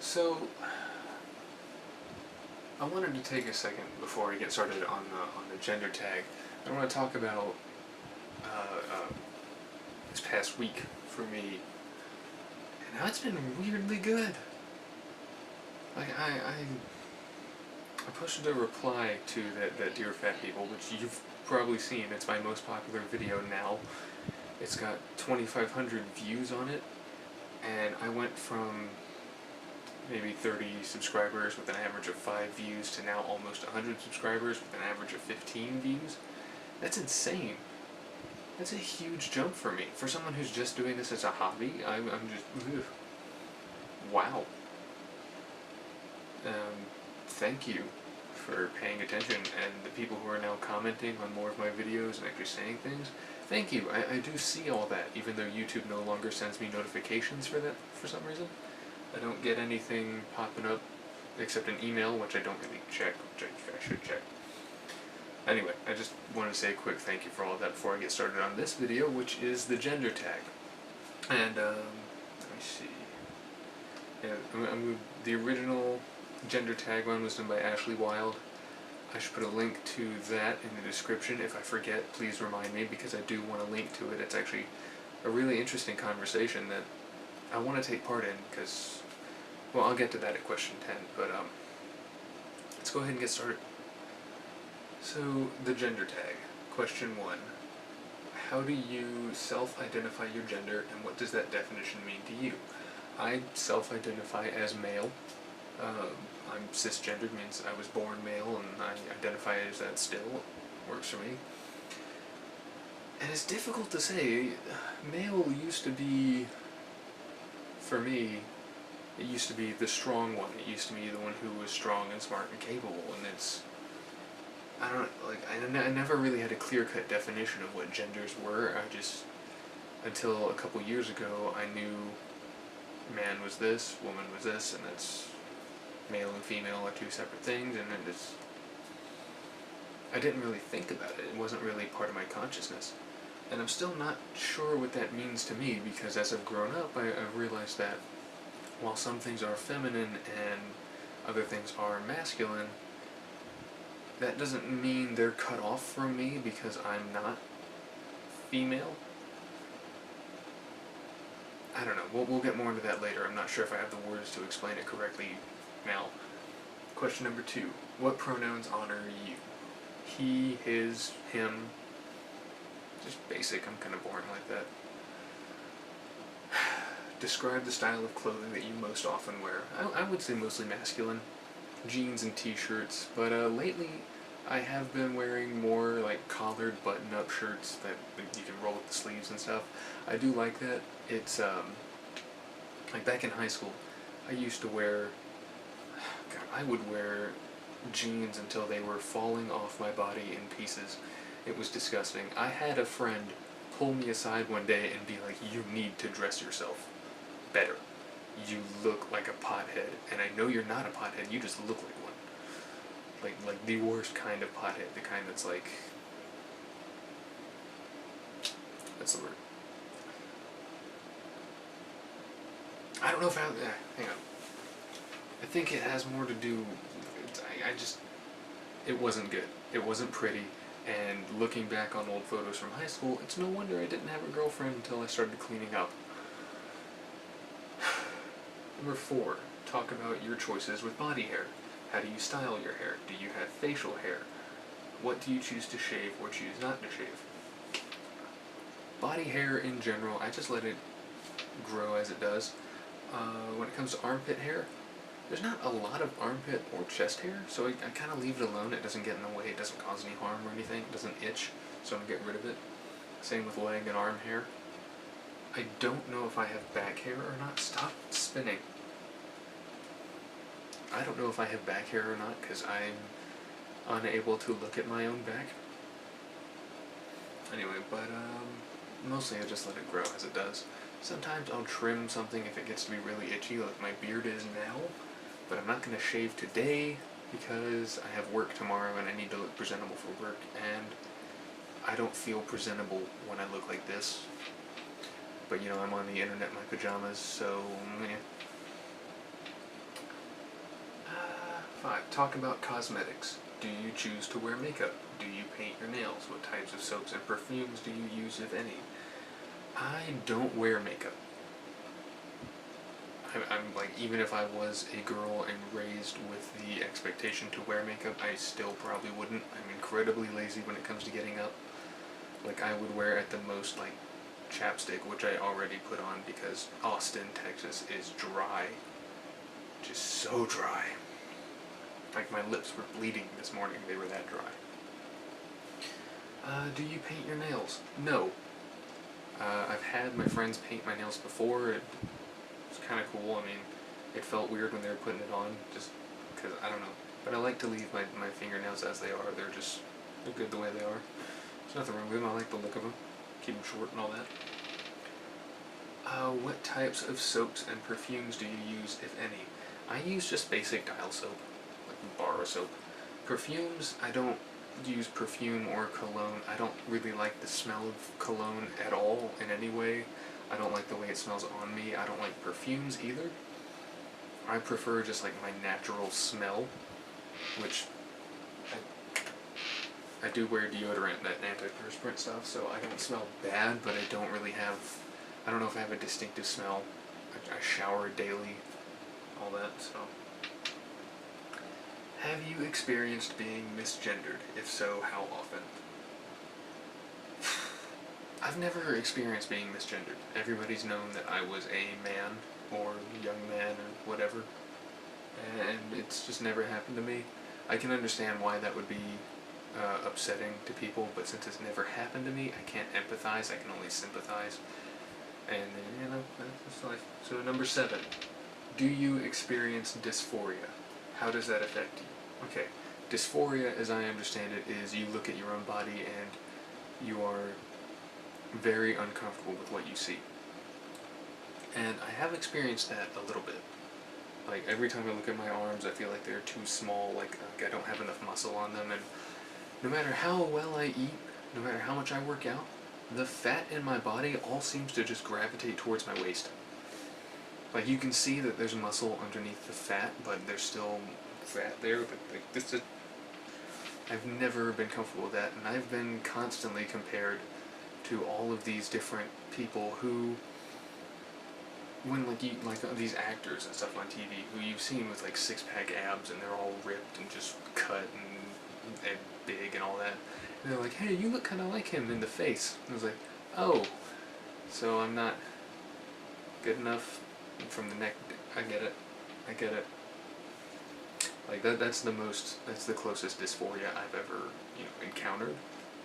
So, I wanted to take a second before I get started on the gender tag. I want to talk about this past week for me and how it's been weirdly good. Like I posted a reply to that Dear Fat People, which you've probably seen. It's my most popular video now. It's got 2,500 views on it, and I went from maybe 30 subscribers with an average of 5 views to now almost 100 subscribers with an average of 15 views. That's insane. That's a huge jump for me. For someone who's just doing this as a hobby, I'm just, ugh. Wow. Thank you for paying attention, and the people who are now commenting on more of my videos and actually saying things, thank you. I do see all that, even though YouTube no longer sends me notifications for that for some reason. I don't get anything popping up except an email, which I don't really check, which I should check. Anyway, I just want to say a quick thank you for all of that before I get started on this video, which is the gender tag. And, let me see. Yeah, the original gender tag one was done by Ashley Wild. I should put a link to that in the description. If I forget, please remind me, because I do want to link to it. It's actually a really interesting conversation that I want to take part in, because, well, I'll get to that at question 10, but let's go ahead and get started. So, the gender tag. Question 1. How do you self-identify your gender, and what does that definition mean to you? I self-identify as male. I'm cisgendered, means I was born male, and I identify as that still. Works for me. And it's difficult to say. Male used to be, for me, it used to be the strong one. It used to be the one who was strong and smart and capable, and it's, I don't know, like, I never really had a clear-cut definition of what genders were. I just, until a couple years ago, I knew man was this, woman was this, and that's, male and female are two separate things, and it just, I didn't really think about it. It wasn't really part of my consciousness. And I'm still not sure what that means to me, because as I've grown up, I've realized that while some things are feminine and other things are masculine, that doesn't mean they're cut off from me because I'm not female. I don't know. We'll get more into that later. I'm not sure if I have the words to explain it correctly now. Question number 2. What pronouns honor you? He, his, him. Just basic. I'm kind of boring like that. Describe the style of clothing that you most often wear. I would say mostly masculine. Jeans and t-shirts. But lately I have been wearing more like collared button-up shirts that you can roll up the sleeves and stuff. I do like that. It's like back in high school, I used to wear, God, I would wear jeans until they were falling off my body in pieces. It was disgusting. I had a friend pull me aside one day and be like, you need to dress yourself better. You look like a pothead, and I know you're not a pothead, you just look like one. Like the worst kind of pothead, the kind that's like, that's the word. I don't know if hang on. I think it has more to do, it wasn't good. It wasn't pretty, and looking back on old photos from high school, it's no wonder I didn't have a girlfriend until I started cleaning up. Number 4, talk about your choices with body hair. How do you style your hair? Do you have facial hair? What do you choose to shave or choose not to shave? Body hair in general, I just let it grow as it does. When it comes to armpit hair, there's not a lot of armpit or chest hair, so I kind of leave it alone. It doesn't get in the way, it doesn't cause any harm or anything, it doesn't itch, so I'm going to get rid of it. Same with leg and arm hair. I don't know if I have back hair or not. Stop spinning. I don't know if I have back hair or not, because I'm unable to look at my own back. Anyway, but mostly I just let it grow as it does. Sometimes I'll trim something if it gets to be really itchy, like my beard is now, but I'm not going to shave today because I have work tomorrow and I need to look presentable for work, and I don't feel presentable when I look like this. But you know, I'm on the internet in my pajamas, so Talk about cosmetics. Do you choose to wear makeup? Do you paint your nails? What types of soaps and perfumes do you use, if any? I don't wear makeup. I'm like, even if I was a girl and raised with the expectation to wear makeup, I still probably wouldn't. I'm incredibly lazy when it comes to getting up. Like, I would wear at the most, like, chapstick, which I already put on because Austin, Texas is dry. Just so dry. Like, my lips were bleeding this morning, they were that dry. Do you paint your nails? No. I've had my friends paint my nails before. It was kind of cool. I mean, it felt weird when they were putting it on, just because, I don't know. But I like to leave my fingernails as they are. They're good the way they are. There's nothing wrong with them. I like the look of them. Keep them short and all that. What types of soaps and perfumes do you use, if any? I use just basic dial soap, like bar soap. Perfumes, I don't use perfume or cologne. I don't really like the smell of cologne at all in any way. I don't like the way it smells on me. I don't like perfumes either. I prefer just like my natural smell, which I do wear deodorant, that antiperspirant stuff, so I don't smell bad, but I don't know if I have a distinctive smell. I shower daily, all that, so. Have you experienced being misgendered? If so, how often? I've never experienced being misgendered. Everybody's known that I was a man, or young man, or whatever, and it's just never happened to me. I can understand why that would be upsetting to people, but since it's never happened to me, I can't empathize, I can only sympathize. And, you know, that's life. So number 7, do you experience dysphoria? How does that affect you? Okay, dysphoria, as I understand it, is you look at your own body and you are very uncomfortable with what you see. And I have experienced that a little bit. Like, every time I look at my arms, I feel like they're too small, like I don't have enough muscle on them, and no matter how well I eat, no matter how much I work out, the fat in my body all seems to just gravitate towards my waist. Like, you can see that there's muscle underneath the fat, but there's still fat there. But like, I've never been comfortable with that, and I've been constantly compared to all of these different people who, when these actors and stuff on TV who you've seen with like 6-pack abs and they're all ripped and just cut and big and all that, and they're like, hey, you look kind of like him in the face. And I was like, oh, so I'm not good enough from the neck. I get it. Like that's the closest dysphoria I've ever encountered,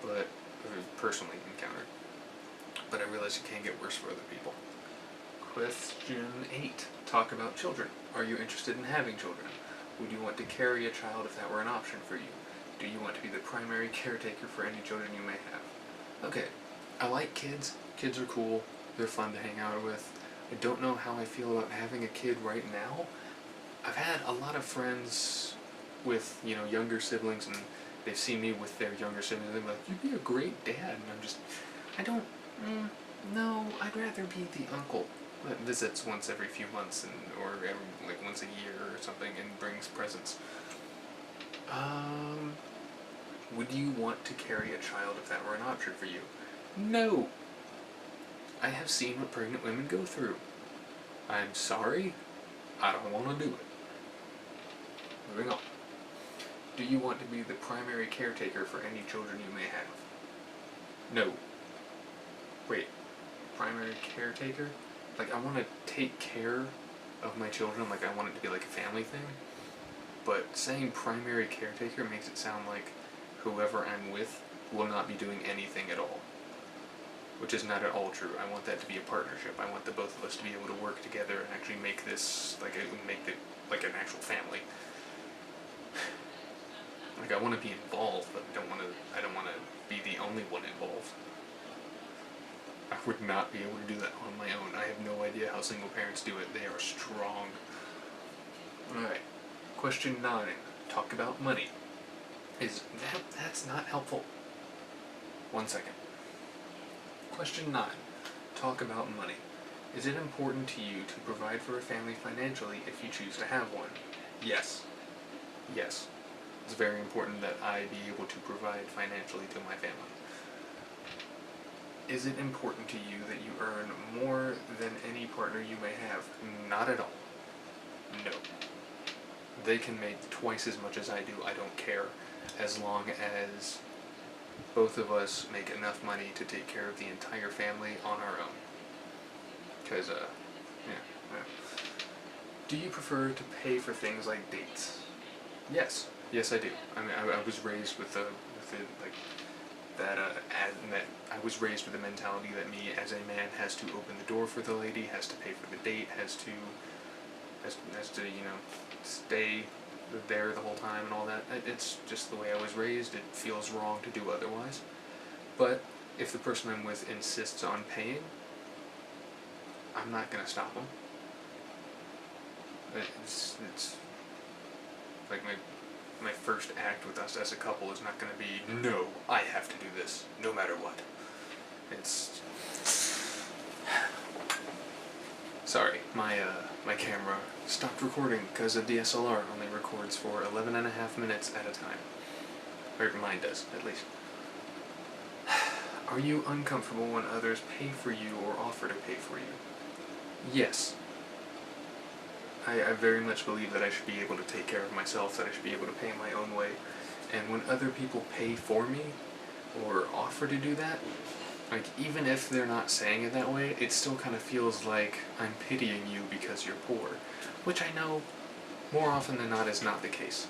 but personally encountered. But I realize it can get worse for other people. Question 8. Talk about children. Are you interested in having children? Would you want to carry a child if that were an option for you? Do you want to be the primary caretaker for any children you may have? Okay, I like kids. Kids are cool. They're fun to hang out with. I don't know how I feel about having a kid right now. I've had a lot of friends with, younger siblings, and they've seen me with their younger siblings, and they're like, you'd be a great dad. And no, I'd rather be the uncle that visits once every few months, or once a year or something, and brings presents. Would you want to carry a child if that were an option for you? No. I have seen what pregnant women go through. I'm sorry, I don't want to do it. Moving on. Do you want to be the primary caretaker for any children you may have? No. Wait, primary caretaker? Like, I want to take care of my children, like I want it to be like a family thing, but saying primary caretaker makes it sound like whoever I'm with will not be doing anything at all, which is not at all true. I want that to be a partnership. I want the both of us to be able to work together and actually make this, make it like an actual family. Like, I want to be involved, but I don't want to be the only one involved. I would not be able to do that on my own. I have no idea how single parents do it. They are strong. Alright. Question 9. Talk about money. That's not helpful. 1 second. Question 9. Talk about money. Is it important to you to provide for a family financially if you choose to have one? Yes. Yes, it's very important that I be able to provide financially to my family. Is it important to you that you earn more than any partner you may have? Not at all. No. They can make twice as much as I do, I don't care, as long as both of us make enough money to take care of the entire family on our own. Because, yeah. Do you prefer to pay for things like dates? Yes. Yes, I do. I mean, I was raised with the like, that I was raised with the mentality that me as a man has to open the door for the lady, has to pay for the date, has to stay there the whole time and all that. It's just the way I was raised. It feels wrong to do otherwise. But if the person I'm with insists on paying, I'm not gonna stop them. It's like my first act with us as a couple is not gonna be, no, I have to do this, no matter what. It's... Sorry, my camera stopped recording because a DSLR only records for 11.5 minutes at a time. Or mine does, at least. Are you uncomfortable when others pay for you or offer to pay for you? Yes. I very much believe that I should be able to take care of myself, that I should be able to pay my own way. And when other people pay for me, or offer to do that, like, even if they're not saying it that way, it still kind of feels like I'm pitying you because you're poor. Which I know, more often than not, is not the case.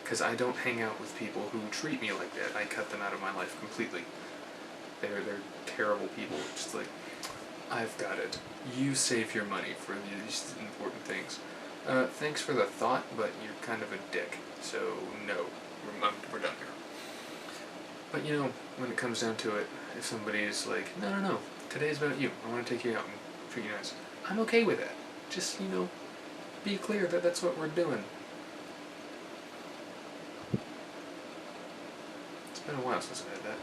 Because I don't hang out with people who treat me like that. I cut them out of my life completely. They're terrible people. Just like, I've got it. You save your money for these important things. Thanks for the thought, but you're kind of a dick. So, no. We're done here. But you know, when it comes down to it, if somebody is like, no, today's about you. I want to take you out and treat you nice. I'm okay with that. Just, be clear that that's what we're doing. It's been a while since I had that.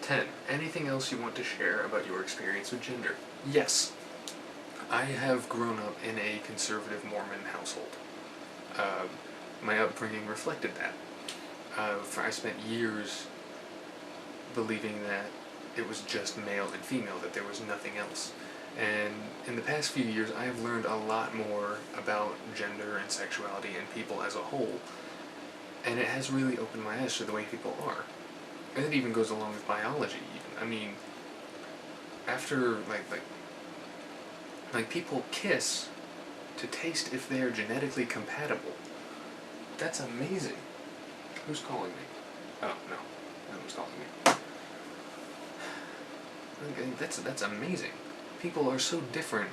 10. Anything else you want to share about your experience with gender? Yes. I have grown up in a conservative Mormon household. My upbringing reflected that. I spent years believing that it was just male and female, that there was nothing else. And in the past few years, I have learned a lot more about gender and sexuality and people as a whole. And it has really opened my eyes to the way people are. And it even goes along with biology, even. I mean, after, like people kiss to taste if they're genetically compatible. That's amazing. Who's calling me? Oh, no. No one's calling me. That's amazing. People are so different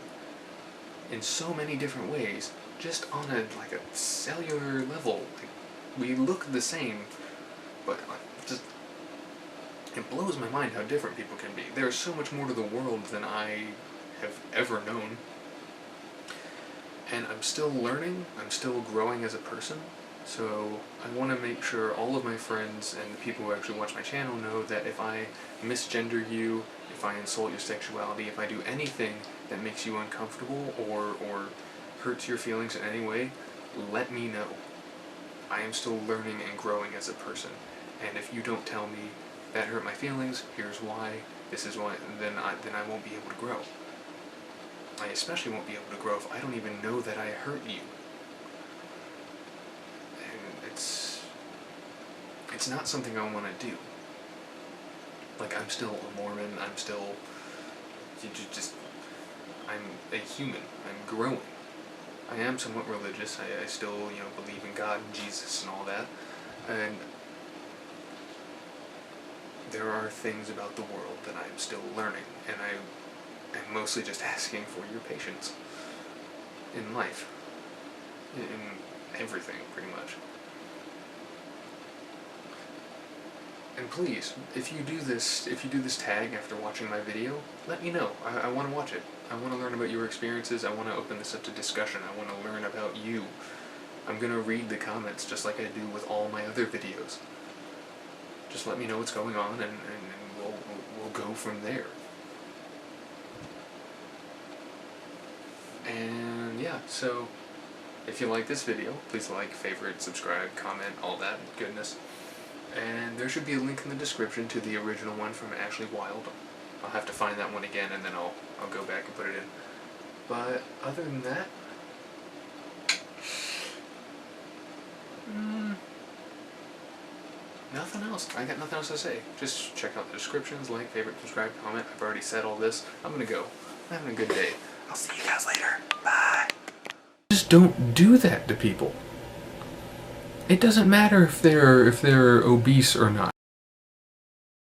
in so many different ways, just on a cellular level. Like, we look the same, but it blows my mind how different people can be. There's so much more to the world than I have ever known. And I'm still learning, I'm still growing as a person, so I want to make sure all of my friends and the people who actually watch my channel know that if I misgender you, if I insult your sexuality, if I do anything that makes you uncomfortable or hurts your feelings in any way, let me know. I am still learning and growing as a person, and if you don't tell me that hurt my feelings, here's why, this is why, then I won't be able to grow. I especially won't be able to grow if I don't even know that I hurt you. And it's not something I want to do. Like, I'm still a Mormon, I'm still, I'm a human, I'm growing. I am somewhat religious, I still, believe in God and Jesus and all that, and there are things about the world that I'm still learning, and I'm mostly just asking for your patience in life, in everything, pretty much. And please, if you do this tag after watching my video, let me know. I want to watch it. I want to learn about your experiences. I want to open this up to discussion. I want to learn about you. I'm going to read the comments just like I do with all my other videos. Just let me know what's going on, and we'll go from there. And yeah, so if you like this video, please like, favorite, subscribe, comment, all that goodness. And there should be a link in the description to the original one from Ashley Wilde. I'll have to find that one again, and then I'll go back and put it in. But other than that, nothing else. I got nothing else to say. Just check out the descriptions, like, favorite, subscribe, comment. I've already said all this. I'm gonna go. I'm having a good day. I'll see you guys later. Bye. Just don't do that to people. It doesn't matter if they're obese or not.